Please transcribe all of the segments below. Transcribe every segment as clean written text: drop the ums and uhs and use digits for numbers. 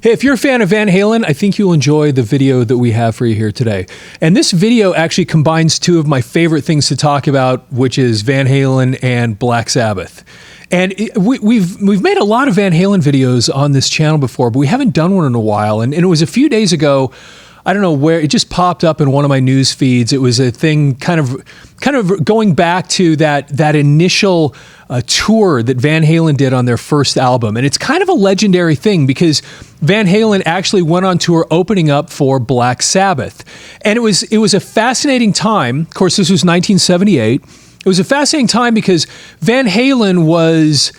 Hey, if you're a fan of Van Halen, I think you'll enjoy the video that we have for you here today. And this video actually combines two of my favorite things to talk about, which is Van Halen and Black Sabbath. And we've made a lot of Van Halen videos on this channel before, but we haven't done one in a while. And it was a few days ago, I don't know where, it just popped up in one of my news feeds. It was a thing kind of going back to that initial tour that Van Halen did on their first album. And it's kind of a legendary thing because Van Halen actually went on tour opening up for Black Sabbath. And it was a fascinating time. Of course, this was 1978. It was a fascinating time because Van Halen was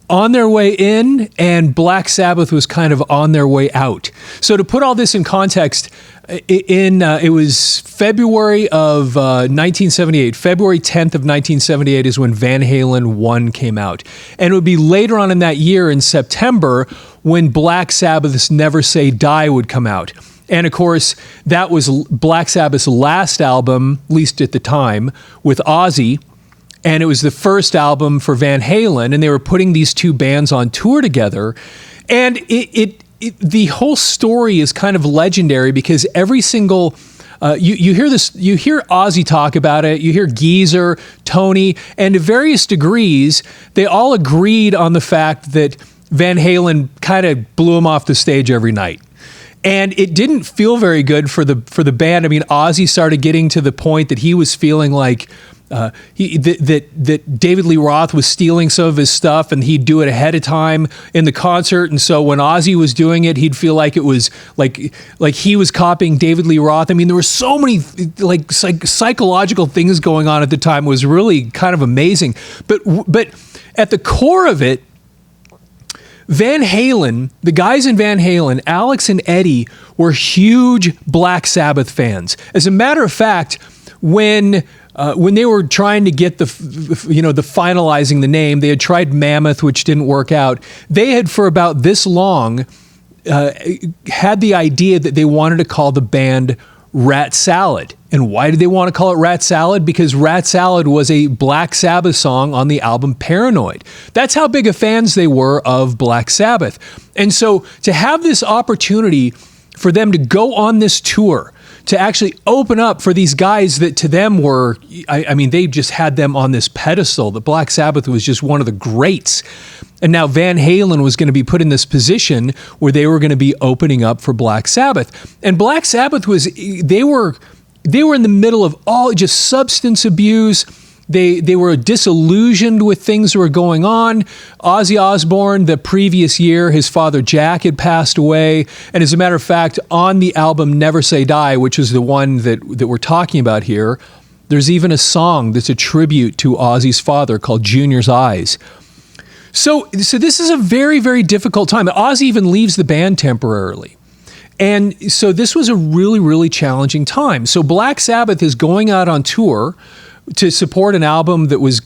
on their way in and Black Sabbath was kind of on their way out. So to put all this in context, it was February of 1978. February 10th of 1978 is when Van Halen 1 came out. And it would be later on in that year in September when Black Sabbath's Never Say Die would come out. And of course, that was Black Sabbath's last album, at least at the time, with Ozzy. And it was the first album for Van Halen, and they were putting these two bands on tour together. And the whole story is kind of legendary because every single you hear Ozzy talk about it, you hear Geezer, Tony, and to various degrees, they all agreed on the fact that Van Halen kind of blew him off the stage every night. And it didn't feel very good for the band. I mean, Ozzy started getting to the point that he was feeling like that David Lee Roth was stealing some of his stuff and he'd do it ahead of time in the concert. And so when Ozzy was doing it, he'd feel like it was like he was copying David Lee Roth. I mean, there were so many psychological things going on at the time. It was really kind of amazing. But at the core of it, Van Halen, the guys in Van Halen, Alex and Eddie, were huge Black Sabbath fans. As a matter of fact, when they were trying to get the finalizing the name, they had tried Mammoth, which didn't work out. They had for about this long had the idea that they wanted to call the band Rat Salad. And why did they want to call it Rat Salad? Because Rat Salad was a Black Sabbath song on the album Paranoid. That's how big of fans they were of Black Sabbath. And so to have this opportunity for them to go on this tour, to actually open up for these guys that to them were, I mean, they just had them on this pedestal. The Black Sabbath was just one of the greats. And now Van Halen was going to be put in this position where they were going to be opening up for Black Sabbath. And Black Sabbath they were in the middle of all just substance abuse. They were disillusioned with things that were going on. Ozzy Osbourne, the previous year, his father Jack had passed away. And as a matter of fact, on the album Never Say Die, which is the one that we're talking about here, there's even a song that's a tribute to Ozzy's father called Junior's Eyes. So this is a very, very difficult time. Ozzy even leaves the band temporarily. And so this was a really, really challenging time. So Black Sabbath is going out on tour to support an album that was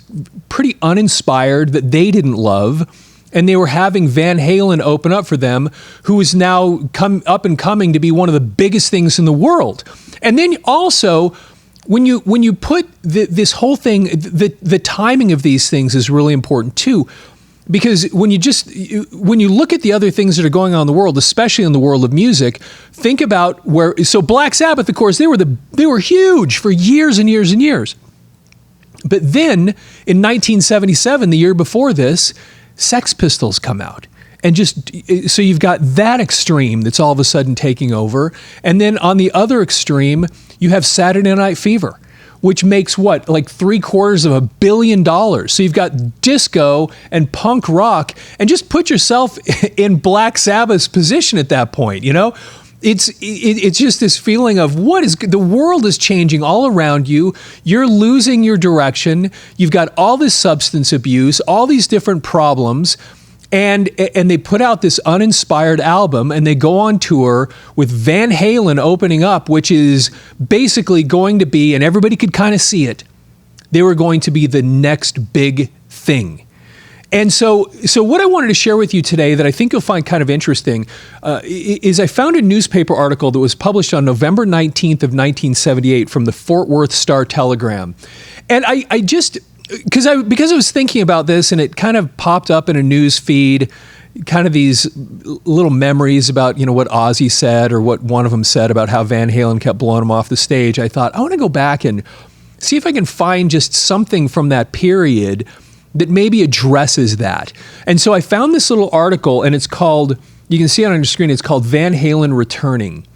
pretty uninspired, that they didn't love, and they were having Van Halen open up for them, who is now up and coming to be one of the biggest things in the world. And then also, when you put this whole thing, the timing of these things is really important too, because when you look at the other things that are going on in the world, especially in the world of music, think about so Black Sabbath, of course, they were huge for years and years and years. But then in 1977, the year before this, Sex Pistols come out. And so you've got that extreme that's all of a sudden taking over. And then on the other extreme, you have Saturday Night Fever, which makes like $750 million. So you've got disco and punk rock, and just put yourself in Black Sabbath's position at that point, you know? It's just this feeling of the world is changing all around you. You're losing your direction. You've got all this substance abuse, all these different problems. And they put out this uninspired album and they go on tour with Van Halen opening up, which is basically going to be, and everybody could kind of see it, they were going to be the next big thing. And so what I wanted to share with you today that I think you'll find kind of interesting is I found a newspaper article that was published on November 19th of 1978 from the Fort Worth Star-Telegram. And I just, because I was thinking about this and it kind of popped up in a news feed kind of these little memories about, what Ozzy said or what one of them said about how Van Halen kept blowing him off the stage, I thought, I want to go back and see if I can find just something from that period that maybe addresses that. And so I found this little article, and it's called, you can see it on your screen, it's called Van Halen Returning.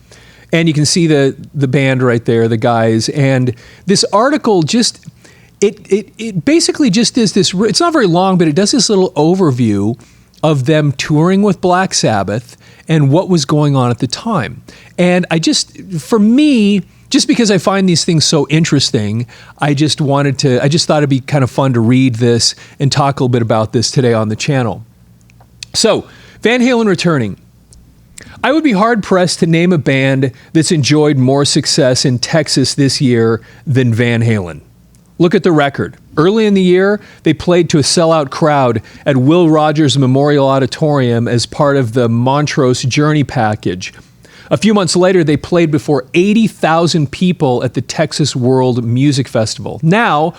And you can see the band right there, the guys. And this article just, it basically just is this, it's not very long, but it does this little overview of them touring with Black Sabbath and what was going on at the time. And for me, just because I find these things so interesting, I just thought it'd be kind of fun to read this and talk a little bit about this today on the channel. So, Van Halen returning. I would be hard-pressed to name a band that's enjoyed more success in Texas this year than Van Halen. Look at the record. Early in the year, they played to a sellout crowd at Will Rogers Memorial Auditorium as part of the Montrose Journey package. A few months later, they played before 80,000 people at the Texas World Music Festival. Now,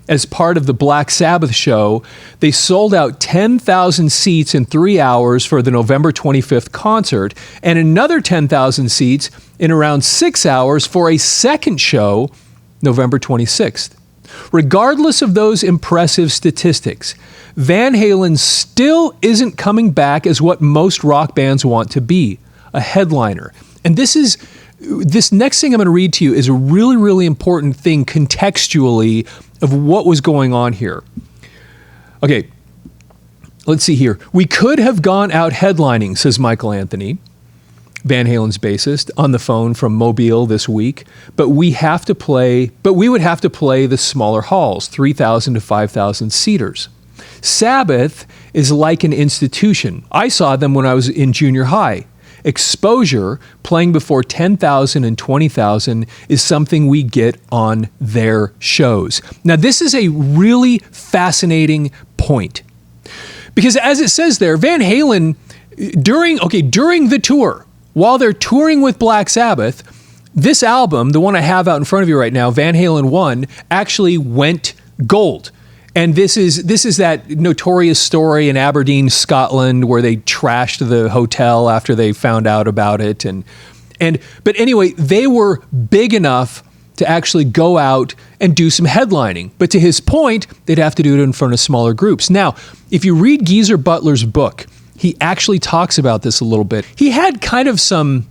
as part of the Black Sabbath show, they sold out 10,000 seats in 3 hours for the November 25th concert, and another 10,000 seats in around 6 hours for a second show, November 26th. Regardless of those impressive statistics, Van Halen still isn't coming back as what most rock bands want to be, a headliner. And this next thing I'm going to read to you is a really, really important thing contextually of what was going on here. Okay, let's see here. We could have gone out headlining, says Michael Anthony, Van Halen's bassist, on the phone from Mobile this week, but we would have to play the smaller halls, 3,000 to 5,000 seaters. Sabbath is like an institution. I saw them when I was in junior high. Exposure, playing before 10,000 and 20,000, is something we get on their shows. Now, this is a really fascinating point. Because as it says there, Van Halen, during the tour, while they're touring with Black Sabbath, this album, the one I have out in front of you right now, Van Halen 1, actually went gold. And this is that notorious story in Aberdeen, Scotland, where they trashed the hotel after they found out about it. But anyway, they were big enough to actually go out and do some headlining. But to his point, they'd have to do it in front of smaller groups. Now, if you read Geezer Butler's book, he actually talks about this a little bit. He had kind of some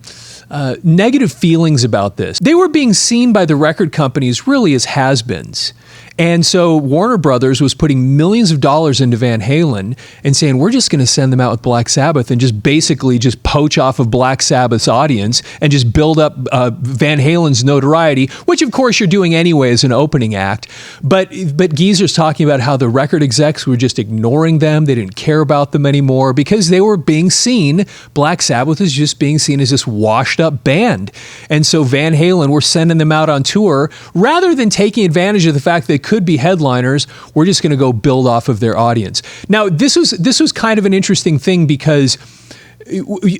negative feelings about this. They were being seen by the record companies really as has-beens. And so Warner Brothers was putting millions of dollars into Van Halen and saying, we're just going to send them out with Black Sabbath and just basically just poach off of Black Sabbath's audience and just build up Van Halen's notoriety, which of course you're doing anyway as an opening act. But Geezer's talking about how the record execs were just ignoring them. They didn't care about them anymore because they were being seen, Black Sabbath was just being seen as this washed up band. And so Van Halen were sending them out on tour rather than taking advantage of the fact they could be headliners. We're just going to go build off of their audience. Now, this was kind of an interesting thing because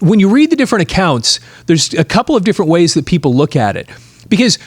when you read the different accounts, there's a couple of different ways that people look at it. Because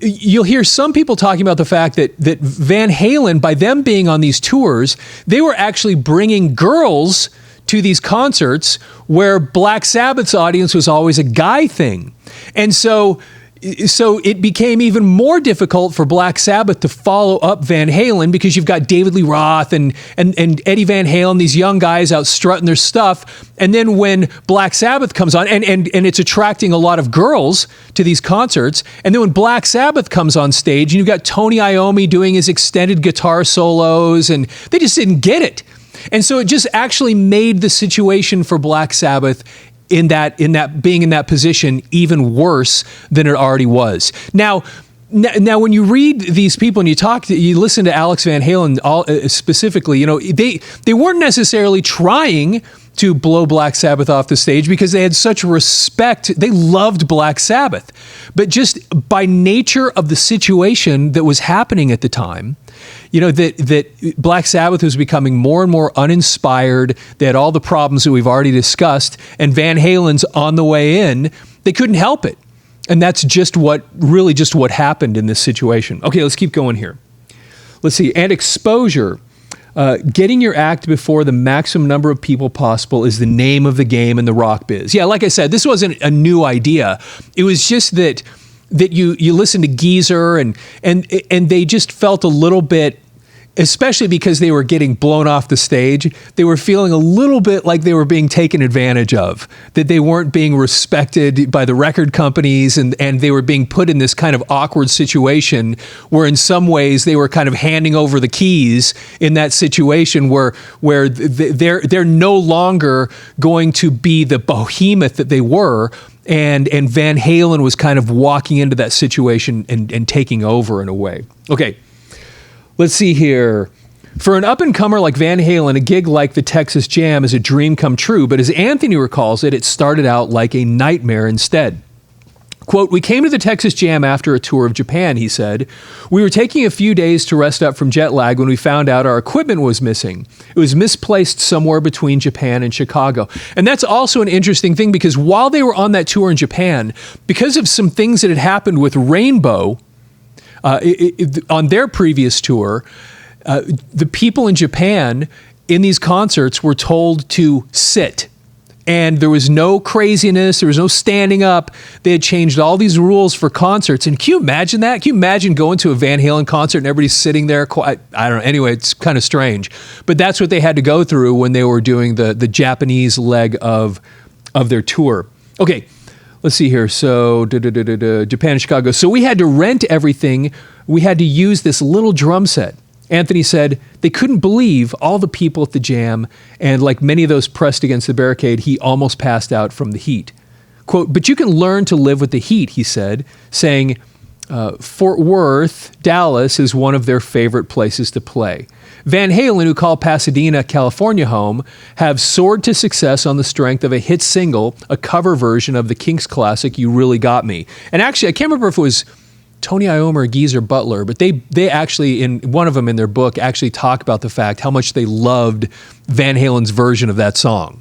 you'll hear some people talking about the fact that Van Halen, by them being on these tours, they were actually bringing girls to these concerts where Black Sabbath's audience was always a guy thing. And so it became even more difficult for Black Sabbath to follow up Van Halen because you've got David Lee Roth and Eddie Van Halen, these young guys out strutting their stuff. And then when Black Sabbath comes on, and it's attracting a lot of girls to these concerts, and then when Black Sabbath comes on stage, and you've got Tony Iommi doing his extended guitar solos, and they just didn't get it. And so it just actually made the situation for Black Sabbath in that being in that position even worse than it already was. Now when you read these people and you listen to Alex Van Halen specifically, they weren't necessarily trying to blow Black Sabbath off the stage because they had such respect. They loved Black Sabbath, but just by nature of the situation that was happening at the time, that Black Sabbath was becoming more and more uninspired. They had all the problems that we've already discussed, and Van Halen's on the way in. They couldn't help it. And that's just what happened in this situation. Okay, let's keep going here. Let's see. And exposure. getting your act before the maximum number of people possible is the name of the game in the rock biz. Yeah, like I said, this wasn't a new idea. It was just that you listen to Geezer and they just felt a little bit, especially because they were getting blown off the stage, they were feeling a little bit like they were being taken advantage of, that they weren't being respected by the record companies, and they were being put in this kind of awkward situation where in some ways they were kind of handing over the keys in that situation where they're no longer going to be the behemoth that they were. And Van Halen was kind of walking into that situation and taking over in a way. Okay. Let's see here. For an up-and-comer like Van Halen, a gig like the Texas Jam is a dream come true, but as Anthony recalls it, it started out like a nightmare instead. Quote, "We came to the Texas Jam after a tour of Japan," he said. "We were taking a few days to rest up from jet lag when we found out our equipment was missing. It was misplaced somewhere between Japan and Chicago." And that's also an interesting thing, because while they were on that tour in Japan, because of some things that had happened with Rainbow, on their previous tour, the people in Japan in these concerts were told to sit. And there was no craziness. There was no standing up. They had changed all these rules for concerts. And can you imagine that? Can you imagine going to a Van Halen concert and everybody's sitting there quiet? I don't know. Anyway, it's kind of strange. But that's what they had to go through when they were doing the Japanese leg of their tour. Okay. Let's see here. So, Japan and Chicago. So we had to rent everything. We had to use this little drum set. Anthony said they couldn't believe all the people at the Jam, and like many of those pressed against the barricade, he almost passed out from the heat. Quote, "But you can learn to live with the heat," he said, saying Fort Worth, Dallas is one of their favorite places to play. Van Halen, who called Pasadena, California home, have soared to success on the strength of a hit single, a cover version of the Kinks classic, "You Really Got Me." And actually, I can't remember if it was Tony Iommi or Geezer Butler, but they actually, in one of them in their book, actually talk about the fact how much they loved Van Halen's version of that song.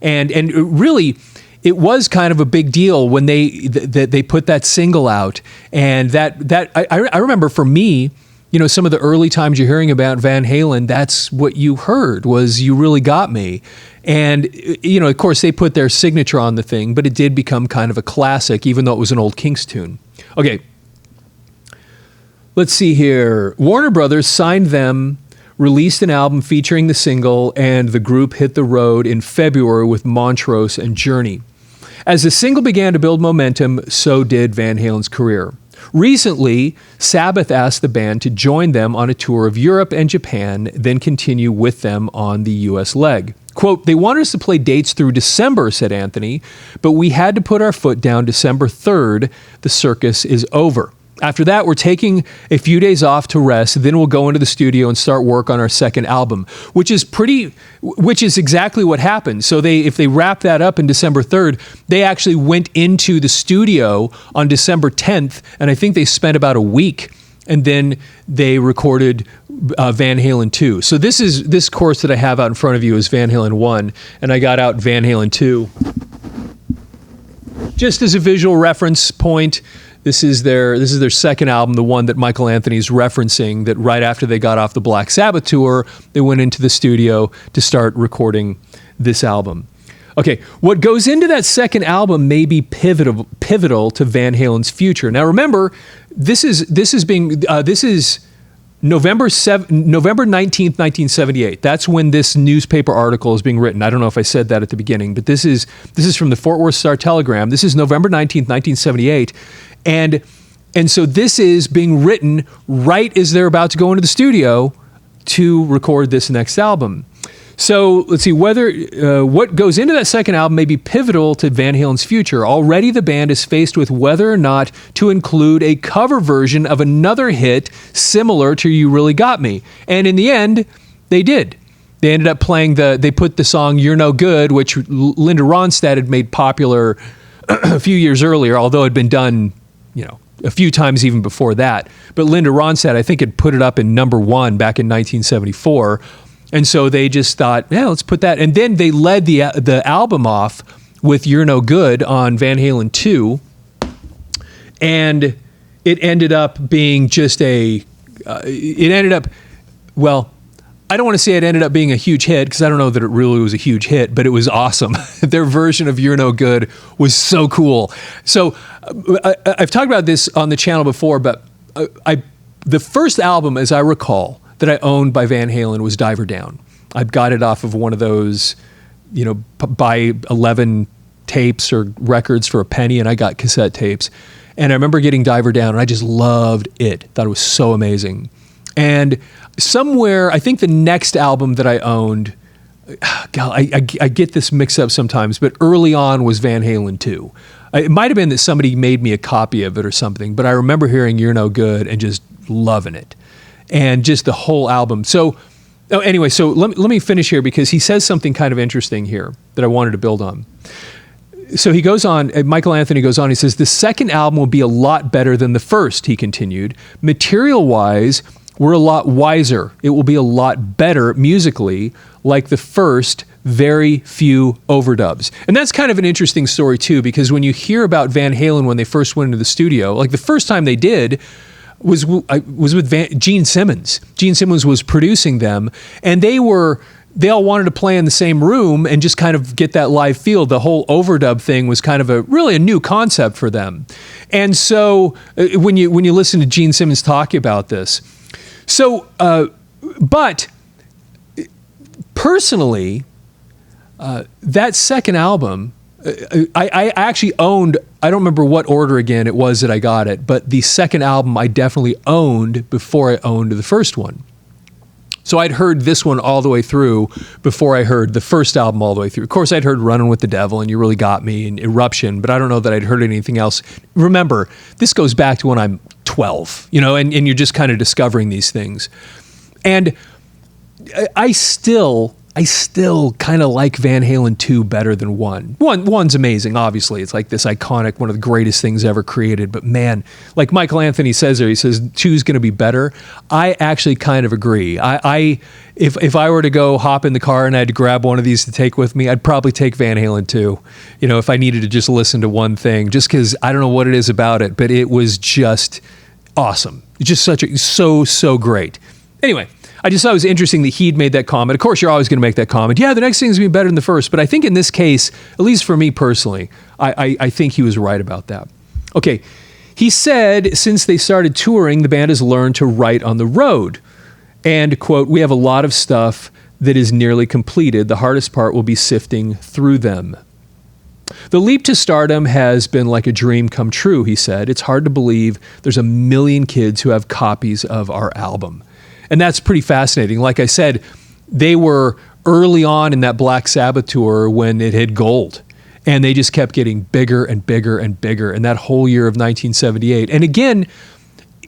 And really, it was kind of a big deal when they put that single out. And I remember for me, you know, some of the early times you're hearing about Van Halen, that's what you heard was "You Really Got Me." And, you know, of course, they put their signature on the thing, but it did become kind of a classic, even though it was an old Kinks tune. Okay. Let's see here. Warner Brothers signed them, released an album featuring the single, and the group hit the road in February with Montrose and Journey. As the single began to build momentum, so did Van Halen's career. Recently, Sabbath asked the band to join them on a tour of Europe and Japan, then continue with them on the U.S. leg. Quote, "They wanted us to play dates through December," said Anthony, "but we had to put our foot down December 3rd. The circus is over. After that, we're taking a few days off to rest, then we'll go into the studio and start work on our second album," which is exactly what happened. So if they wrap that up in December 3rd, they actually went into the studio on December 10th, and I think they spent about a week, and then they recorded Van Halen II. So this course that I have out in front of you is Van Halen 1, and I got out Van Halen 2. Just as a visual reference point, This is their second album, the one that Michael Anthony's referencing, that right after they got off the Black Sabbath tour, they went into the studio to start recording this album. Okay, what goes into that second album may be pivotal to Van Halen's future. Now remember, this is November 19th, 1978. That's when this newspaper article is being written. I don't know if I said that at the beginning, but this is from the Fort Worth Star-Telegram. This is November 19th, 1978. And so this is being written right as they're about to go into the studio to record this next album. So let's see what goes into that second album may be pivotal to Van Halen's future. Already the band is faced with whether or not to include a cover version of another hit similar to "You Really Got Me." And in the end, they did. They ended up playing they put the song "You're No Good," which Linda Ronstadt had made popular a few years earlier, although it had been done, you know, a few times even before that. But Linda Ronstadt, I think, had put it up in number 1 back in 1974. And so they just thought, yeah, let's put that. And then they led the album off with "You're No Good" on Van Halen 2. And it ended up being just I don't want to say it ended up being a huge hit because I don't know that it really was a huge hit, but it was awesome. Their version of You're No Good was so cool. So I've talked about this on the channel before, but the first album, as I recall, that I owned by Van Halen was Diver Down. I got it off of one of those, buy 11 tapes or records for a penny, and I got cassette tapes. And I remember getting Diver Down, and I just loved it. Thought it was so amazing. And somewhere, I think the next album that I owned, God, I get this mixed up sometimes, but early on was Van Halen II. It might have been that somebody made me a copy of it or something, but I remember hearing You're No Good and just loving it. And just the whole album. So anyway, so let me finish here because he says something kind of interesting here that I wanted to build on. So he goes on, Michael Anthony goes on, he says, the second album will be a lot better than the first, he continued. Material-wise, we're a lot wiser. It will be a lot better musically, like the first, very few overdubs. And that's kind of an interesting story too, because when you hear about Van Halen when they first went into the studio, like the first time they did was with Gene Simmons. Gene Simmons was producing them, and they all wanted to play in the same room and just kind of get that live feel. The whole overdub thing was kind of really a new concept for them. And so when you listen to Gene Simmons talk about this, but personally, that second album, I actually owned, I don't remember what order again it was that I got it, but the second album I definitely owned before I owned the first one. So I'd heard this one all the way through before I heard the first album all the way through. Of course, I'd heard Runnin' with the Devil and You Really Got Me and Eruption, but I don't know that I'd heard anything else. Remember, this goes back to when I'm 12, and you're just kind of discovering these things. And I still kind of like Van Halen 2 better than 1. One's amazing, obviously. It's like this iconic, one of the greatest things ever created. But man, like Michael Anthony says there, he says 2's going to be better. I actually kind of agree. If I were to go hop in the car and I had to grab one of these to take with me, I'd probably take Van Halen 2. If I needed to just listen to one thing, just because I don't know what it is about it, but it was just awesome. Just so great. Anyway, I just thought it was interesting that he'd made that comment. Of course, you're always going to make that comment. Yeah, the next thing's going to be better than the first. But I think in this case, at least for me personally, I think he was right about that. Okay, he said since they started touring, the band has learned to write on the road. And, quote, we have a lot of stuff that is nearly completed. The hardest part will be sifting through them. The leap to stardom has been like a dream come true, he said. It's hard to believe there's 1 million kids who have copies of our album. And that's pretty fascinating. Like I said, they were early on in that Black Sabbath tour when it hit gold. And they just kept getting bigger and bigger and bigger in that whole year of 1978. And again,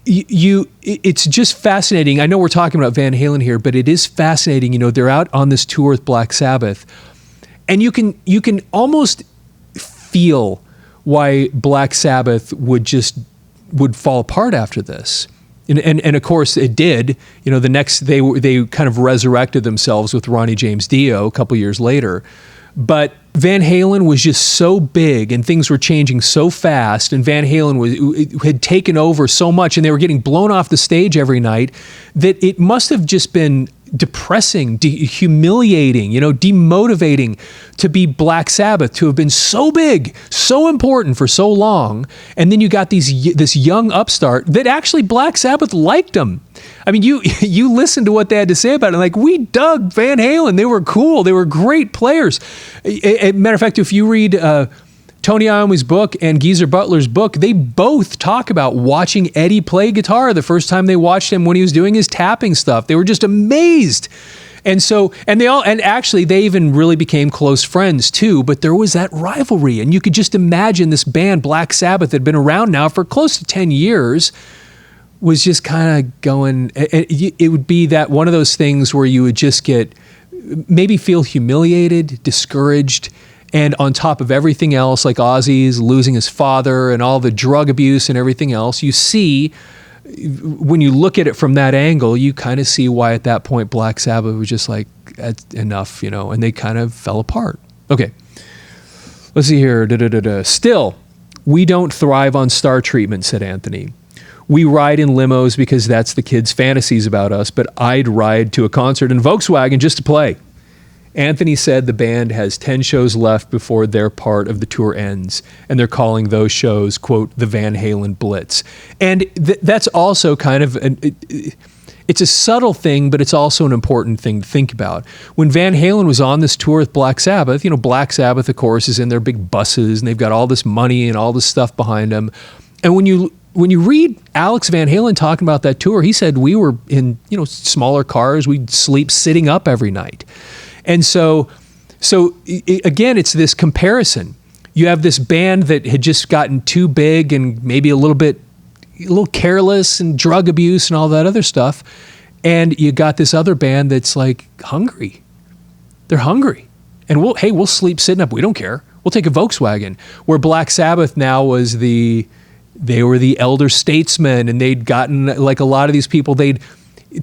it's just fascinating. I know we're talking about Van Halen here, but it is fascinating. They're out on this tour with Black Sabbath. And you can almost feel why Black Sabbath would fall apart after this. And of course it did. The next they kind of resurrected themselves with Ronnie James Dio a couple years later. But Van Halen was just so big and things were changing so fast, and Van Halen had taken over so much, and they were getting blown off the stage every night, that it must have just been depressing, humiliating, demotivating to be Black Sabbath, to have been so big, so important for so long. And then you got this young upstart that actually Black Sabbath liked them. I mean, you listen to what they had to say about it. Like, we dug Van Halen. They were cool. They were great players. Matter of fact, if you read Tony Iommi's book and Geezer Butler's book, they both talk about watching Eddie play guitar the first time they watched him when he was doing his tapping stuff. They were just amazed. And so, and actually they even really became close friends too, but there was that rivalry. And you could just imagine this band, Black Sabbath, had been around now for close to 10 years, was just kind of going, it would be that one of those things where you would just maybe feel humiliated, discouraged, and on top of everything else, like Ozzy's losing his father and all the drug abuse and everything else, you see, when you look at it from that angle, you kind of see why at that point Black Sabbath was just like, that's enough, and they kind of fell apart. Okay, let's see here. Still, we don't thrive on star treatment, said Anthony. We ride in limos because that's the kids' fantasies about us, but I'd ride to a concert in Volkswagen just to play. Anthony said the band has 10 shows left before their part of the tour ends, and they're calling those shows, quote, the Van Halen Blitz. And that's also kind of, it's a subtle thing, but it's also an important thing to think about. When Van Halen was on this tour with Black Sabbath, Black Sabbath, of course, is in their big buses, and they've got all this money and all this stuff behind them. And when you read Alex Van Halen talking about that tour, he said we were in, smaller cars. We'd sleep sitting up every night. And so again, it's this comparison. You have this band that had just gotten too big and maybe a little careless and drug abuse and all that other stuff. And you got this other band that's like hungry. They're hungry. And we'll sleep sitting up. We don't care. We'll take a Volkswagen. Where Black Sabbath now was they were the elder statesmen, and they'd gotten, like a lot of these people, to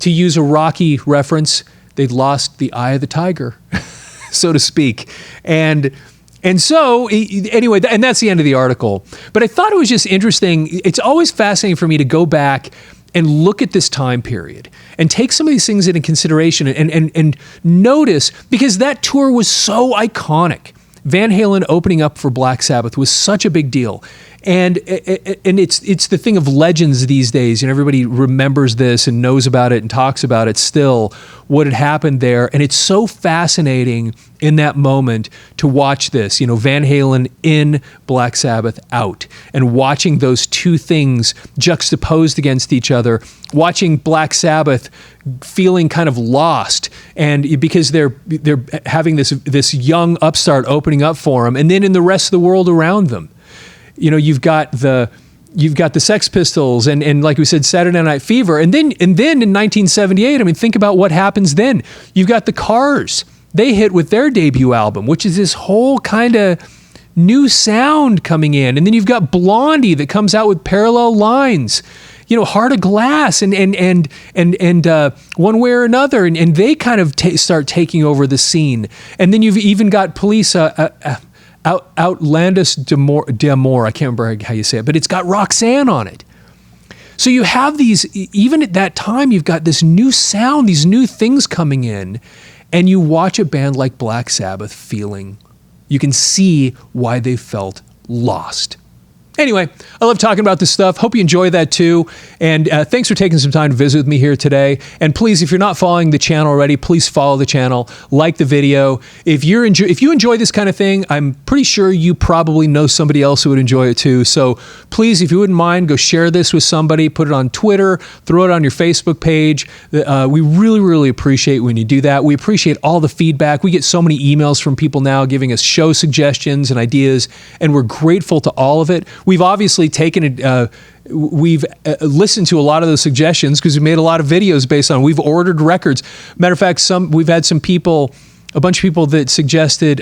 use a Rocky reference, they'd lost the eye of the tiger, so to speak. And so, anyway, and that's the end of the article. But I thought it was just interesting. It's always fascinating for me to go back and look at this time period and take some of these things into consideration and notice, because that tour was so iconic. Van Halen opening up for Black Sabbath was such a big deal. And it's the thing of legends these days, and everybody remembers this and knows about it and talks about it still, what had happened there. And it's so fascinating in that moment to watch this, Van Halen in, Black Sabbath out, and watching those two things juxtaposed against each other, watching Black Sabbath feeling kind of lost, and because they're having this young upstart opening up for them, and then in the rest of the world around them. You've got the Sex Pistols and like we said, Saturday Night Fever, and then in 1978, think about what happens then. You've got the Cars. They hit with their debut album, which is this whole kind of new sound coming in, and then you've got Blondie that comes out with Parallel Lines, Heart of Glass, and One Way or Another, and they kind of start taking over the scene, and then you've even got Police. Outlandish d'Amour, I can't remember how you say it, but it's got Roxanne on it. So you have these, even at that time, you've got this new sound, these new things coming in, and you watch a band like Black Sabbath you can see why they felt lost. Anyway, I love talking about this stuff. Hope you enjoy that too. And thanks for taking some time to visit with me here today. And please, if you're not following the channel already, please follow the channel, like the video. If you enjoy this kind of thing, I'm pretty sure you probably know somebody else who would enjoy it too. So please, if you wouldn't mind, go share this with somebody, put it on Twitter, throw it on your Facebook page. We really, really appreciate when you do that. We appreciate all the feedback. We get so many emails from people now giving us show suggestions and ideas, and we're grateful to all of it. We've obviously taken it, we've listened to a lot of those suggestions because we made a lot of videos based on, we've ordered records. Matter of fact, we've had some people, a bunch of people that suggested,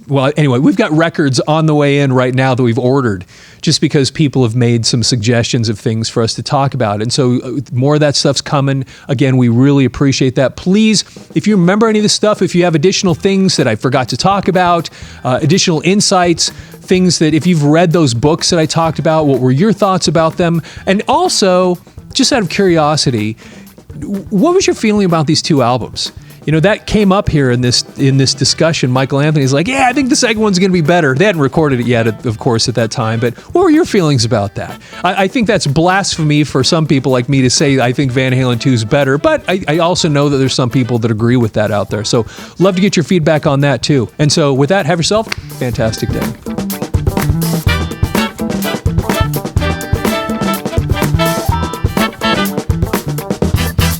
well, anyway, we've got records on the way in right now that we've ordered just because people have made some suggestions of things for us to talk about. And so more of that stuff's coming. Again, we really appreciate that. Please, if you remember any of this stuff, if you have additional things that I forgot to talk about, additional insights, things that if you've read those books that I talked about, what were your thoughts about them? And also, just out of curiosity, what was your feeling about these two albums? That came up here in this discussion. Michael Anthony's like, yeah, I think the second one's going to be better. They hadn't recorded it yet, of course, at that time. But what were your feelings about that? I think that's blasphemy for some people like me to say I think Van Halen 2 is better. But I also know that there's some people that agree with that out there. So love to get your feedback on that too. And so with that, have yourself a fantastic day.